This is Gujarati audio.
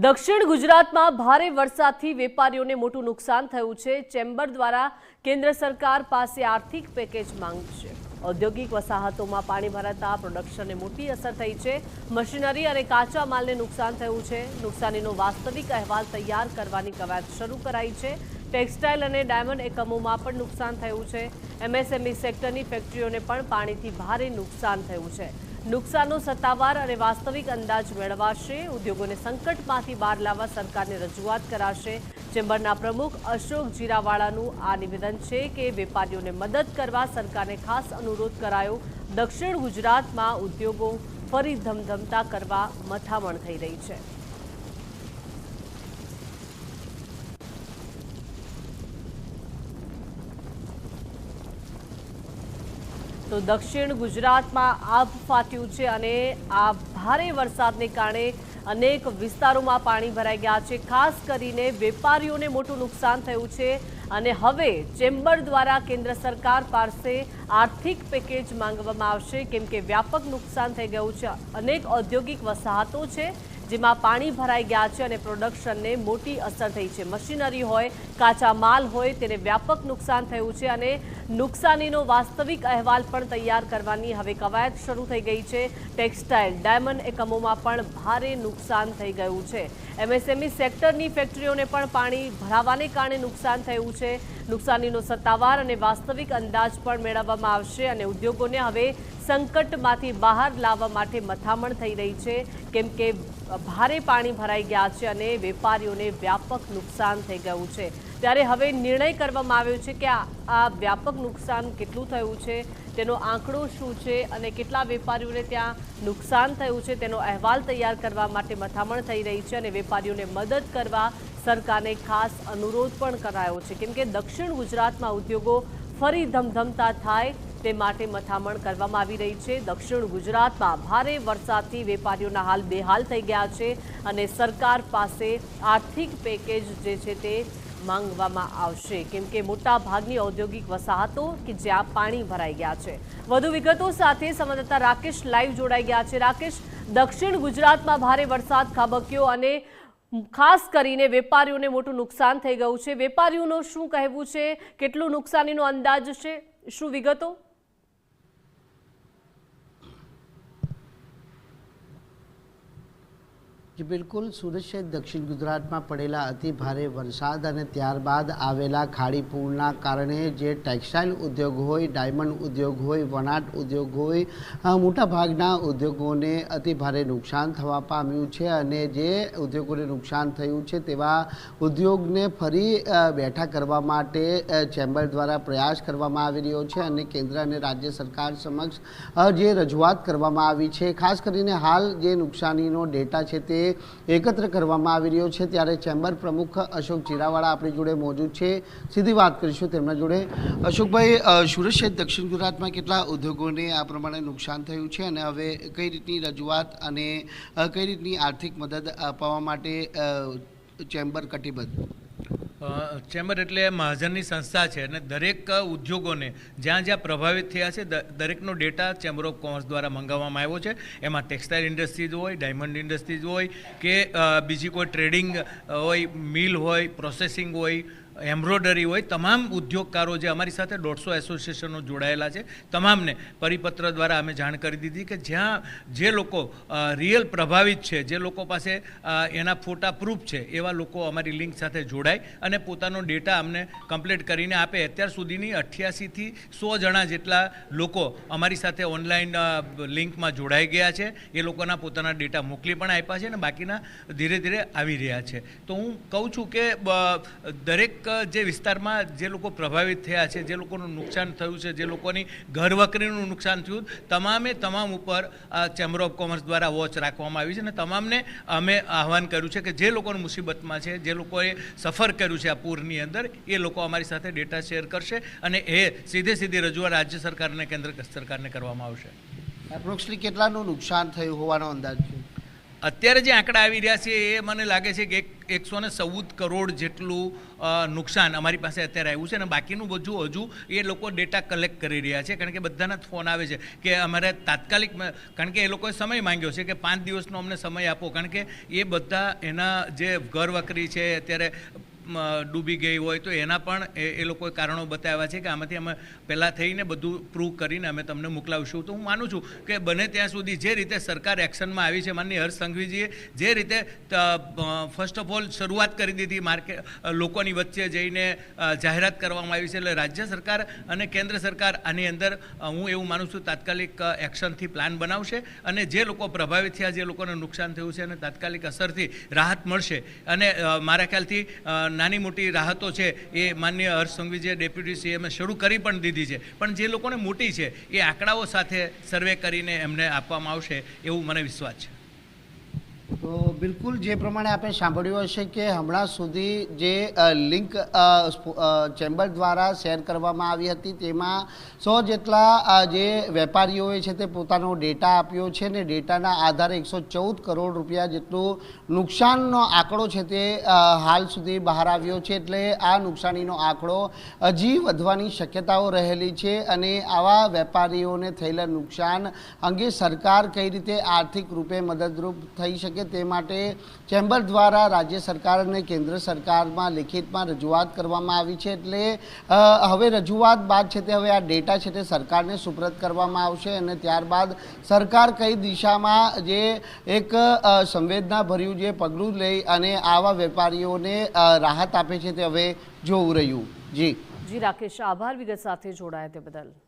દક્ષિણ ગુજરાતમાં ભારે વરસાદથી વેપારીઓને મોટું નુકસાન થયું છે। ચેમ્બર દ્વારા કેન્દ્ર સરકાર પાસે આર્થિક પેકેજ માંગશે। ઔદ્યોગિક વસાહતોમાં પાણી ભરાતા પ્રોડક્શનને મોટી અસર થઈ છે। મશીનરી અને કાચા માલને નુકસાન થયું છે। નુકસાનીનો વાસ્તવિક અહેવાલ તૈયાર કરવાની કવાયત શરૂ કરાઈ છે। ટેક્સટાઇલ અને ડાયમંડ એકમોમાં પણ નુકસાન થયું છે। એમએસએમઈ સેક્ટરની ફેક્ટરીઓને પણ પાણીથી ભારે નુકસાન થયું છે। નુકસાનનો સત્તાવાર અને વાસ્તવિક અંદાજ મેળવાશે। ઉદ્યોગોને સંકટમાંથી બહાર લાવવા સરકારને રજૂઆત કરાશે। ચેમ્બરના પ્રમુખ અશોક જીરાવાળાનું આ નિવેદન છે કે વેપારીઓને મદદ કરવા સરકારને ખાસ અનુરોધ કરાયો। દક્ષિણ ગુજરાતમાં ઉદ્યોગો ફરી ધમધમતા કરવા મથામણ થઈ રહી છે। તો દક્ષિણ ગુજરાતમાં આભ ફાટ્યું છે અને આ ભારે વરસાદને કારણે અનેક વિસ્તારોમાં પાણી ભરાઈ ગયા છે। ખાસ કરીને વેપારીઓને મોટું નુકસાન થયું છે અને હવે ચેમ્બર દ્વારા કેન્દ્ર સરકાર પાસે આર્થિક પેકેજ માંગવામાં આવશે, કેમ કે વ્યાપક નુકસાન થઈ ગયું છે। અનેક ઔદ્યોગિક વસાહતો છે જેમાં પાણી ભરાઈ ગયા છે અને પ્રોડક્શનને મોટી અસર થઈ છે। મશીનરી હોય, કાચા માલ હોય, તેને વ્યાપક નુકસાન થયું છે અને નુકસાનીનો વાસ્તવિક અહેવાલ પણ તૈયાર કરવાની હવે કવાયત શરૂ થઈ ગઈ છે। ટેક્સટાઇલ, ડાયમંડ એકમોમાં પણ ભારે નુકસાન થઈ ગયું છે। એમએસએમઈ સેક્ટરની ફેક્ટરીઓને પણ પાણી ભરાવાને કારણે નુકસાન થયું છે। નુકસાનીનો સત્તાવાર અને વાસ્તવિક અંદાજ પણ મેળવવામાં આવશે અને ઉદ્યોગોને હવે સંકટમાંથી બહાર લાવવા માટે મથામણ થઈ રહી છે, કેમ કે ભારે પાણી ભરાઈ ગયા છે અને વેપારીઓને વ્યાપક નુકસાન થઈ ગયું છે। ત્યારે હવે નિર્ણય કરવામાં આવ્યો છે કે આ વ્યાપક નુકસાન કેટલું થયું છે, તેનો આંકડો શું છે અને કેટલા વેપારીઓને ત્યાં નુકસાન થયું છે તેનો અહેવાલ તૈયાર કરવા માટે મથામણ થઈ રહી છે અને વેપારીઓને મદદ કરવા સરકારને ખાસ અનુરોધ પણ કરાયો છે, કેમ કે દક્ષિણ ગુજરાતમાં ઉદ્યોગો ફરી ધમધમતા થાય તે માટે મથામણ કરવામાં આવી રહી છે। દક્ષિણ ગુજરાતમાં ભારે વરસાદથી વેપારીઓના હાલ બેહાલ થઈ ગયા છે અને સરકાર પાસે આર્થિક પેકેજ જે છે તે માંગવામાં આવશે, કેમ કે મોટા ભાગની ઔદ્યોગિક વસાહતો કે જ્યાં પાણી ભરાઈ ગયા છે। વધુ વિગતો સાથે સંવાદદાતા રાકેશ લાઈવ જોડાઈ ગયા છે। રાકેશ, દક્ષિણ ગુજરાતમાં ભારે વરસાદ ખાબક્યો અને ખાસ કરીને વેપારીઓને મોટું નુકસાન થઈ ગયું છે। વેપારીઓનું શું કહેવું છે, કેટલું નુકસાનીનો અંદાજ છે, શું વિગતો? जी बिल्कुल, सूरत सहित दक्षिण गुजरात में पड़ेला अति भारे वरसाद और त्यारबाद आवेला खाड़ी पूरना कारणे जे टेक्सटाइल उद्योग होय, डायमंड उद्योग होय, वनाट उद्योग होय, मोटा भागना उद्योगों ने अति भारे नुकसान थवा पाम्युं छे अने जे उद्योगों ने नुकसान थयुं छे तेवा उद्योग ने फरी बेठा करवा माटे चेम्बर द्वारा प्रयास करवामां आवी रह्यो छे अने केंद्र अने राज्य सरकार समक्ष जे रजूआत करवामां आवी छे। खास करीने हाल जे नुकसानीनो डेटा छे ते एकत्र करवामां आवी रह्यो छे, त्यारे चेम्बर प्रमुख अशोक जीरावाड़ा अपनी जोड़े मौजूद है। सीधी बात करीशुं तेमना जोड़े। अशोक भाई, सूरत सहित दक्षिण गुजरात में केटला उद्योगों ने आ प्रमाणे नुकसान थयुं छे अने हवे कई रीतनी रजूआत अने कई रीतनी आर्थिक मदद अपावा माटे चेम्बर कटिबद्ध? चेम्बर एटले महाजननी संस्था है અને દરેક ઉદ્યોગોને જ્યાં જ્યાં પ્રભાવિત થયા છે દરેકનો ડેટા ચેમ્બર ઓફ કોમર્સ દ્વારા મંગાવવામાં આવ્યો છે। એમાં ટેક્સટાઇલ ઇન્ડસ્ટ્રીઝ હોય, ડાયમંડ ઇન્ડસ્ટ્રીઝ હોય કે બીજી કોઈ ટ્રેડિંગ હોય, મિલ હોય, પ્રોસેસિંગ હોય, એમ્બ્રોડરી હોય, તમામ ઉદ્યોગકારો જે અમારી સાથે 150 એસોસિએશનો જોડાયેલા છે તમામને પરિપત્ર દ્વારા અમે જાણ કરી દીધી કે જ્યાં જે લોકો રિયલ પ્રભાવિત છે, જે લોકો પાસે એના ફોટા પ્રૂફ છે એવા લોકો અમારી લિંક સાથે જોડાય અને પોતાનો ડેટા અમને કમ્પ્લીટ કરીને આપે। અત્યાર સુધીની 88 થી 100 જણા જેટલા લોકો અમારી સાથે ઓનલાઈન લિંકમાં જોડાઈ ગયા છે। એ લોકોના પોતાના ડેટા મોકલી પણ આપ્યા છે અને બાકીના ધીરે ધીરે આવી રહ્યા છે। તો હું કહું છું કે દરેક જે વિસ્તારમાં જે લોકો પ્રભાવિત થયા છે, જે લોકોનું નુકસાન થયું છે, જે લોકોની ઘરવકરીનું નુકસાન થયું, તમામે તમામ ઉપર ચેમ્બર ઓફ કોમર્સ દ્વારા વોચ રાખવામાં આવી છે અને તમામને અમે આહવાન કર્યું છે કે જે લોકોની મુસીબતમાં છે, જે લોકોએ સફર કર્યું છે આ પૂરની અંદર, એ લોકો અમારી સાથે ડેટા શેર કરશે અને એ સીધે સીધી રજૂઆત રાજ્ય સરકાર અને કેન્દ્ર સરકારને કરવામાં આવશે। એપ્રોક્સલી કેટલાનું નુકસાન થયું હોવાનો અંદાજ છે? અત્યારે જે આંકડા આવી રહ્યા છે એ મને લાગે છે કે 114 કરોડ જેટલું નુકસાન અમારી પાસે અત્યારે આવ્યું છે અને બાકીનું બધું હજુ એ લોકો ડેટા કલેક્ટ કરી રહ્યા છે, કારણ કે બધાના ફોન આવે છે કે અમારે તાત્કાલિક, કારણ કે એ લોકોએ સમય માંગ્યો છે કે 5 દિવસનો અમને સમય આપો, કારણ કે એ બધા એના જે ઘર વકરી છે અત્યારે ડૂબી ગઈ હોય તો એના પણ એ લોકોએ કારણો બતાવ્યા છે કે આમાંથી અમે પહેલાં થઈને બધું પ્રૂવ કરીને અમે તમને મોકલાવીશું. તો હું માનું છું કે બને ત્યાં સુધી જે રીતે સરકાર એક્શનમાં આવી છે, માનનીય હર્ષ સંઘવીજીએ જે રીતે ફર્સ્ટ ઓફ ઓલ શરૂઆત કરી દીધી માર્કેટ લોકોની વચ્ચે જઈને જાહેરાત કરવામાં આવી છે, એટલે રાજ્ય સરકાર અને કેન્દ્ર સરકાર આની અંદર હું એવું માનું છું તાત્કાલિક એક્શનથી પ્લાન બનાવશે અને જે લોકો પ્રભાવિત થયા, જે લોકોને નુકસાન થયું છે અને તાત્કાલિક અસરથી રાહત મળશે. અને મારા ખ્યાલથી નાની મોટી રાહતો છે એ માનનીય હર્ષ સંઘવીજીએ ડેપ્યુટી સીએમે શરૂ કરી પણ દીધી છે, પણ જે લોકોને મોટી છે એ આંકડાઓ સાથે સર્વે કરીને એમને આપવામાં આવશે એવું મને વિશ્વાસ છે. તો બિલકુલ જે પ્રમાણે આપણે સાંભળ્યું હશે કે હમણાં સુધી જે લિંક ચેમ્બર દ્વારા શેર કરવામાં આવી હતી તેમાં 100 જેટલા જે વેપારીઓએ છે તે પોતાનો ડેટા આપ્યો છે ને ડેટાના આધારે 114 કરોડ રૂપિયા જેટલું નુકસાનનો આંકડો છે તે હાલ સુધી બહાર આવ્યો છે. એટલે આ નુકસાનીનો આંકડો હજી વધવાની શક્યતાઓ રહેલી છે અને આવા વેપારીઓને થયેલા નુકસાન અંગે સરકાર કઈ રીતે આર્થિક રૂપે મદદરૂપ થઈ શકે તે માટે ચેમ્બર દ્વારા રાજ્ય સરકાર અને કેન્દ્ર સરકારમાં લિખિતમાં રજૂઆત કરવામાં આવી છે. એટલે હવે રજૂઆત બાદ છે તે હવે આ ડેટા છે તે સરકારને સુપ્રત કરવામાં આવશે અને ત્યારબાદ સરકાર કઈ દિશામાં જે એક સંવેદનાભર્યું જે પગલું લઈ અને આવા વેપારીઓને રાહત આપે છે તે હવે જોવું રહ્યું. જી રાકેશ, આભાર વિગત સાથે જોડાયા તે બદલ.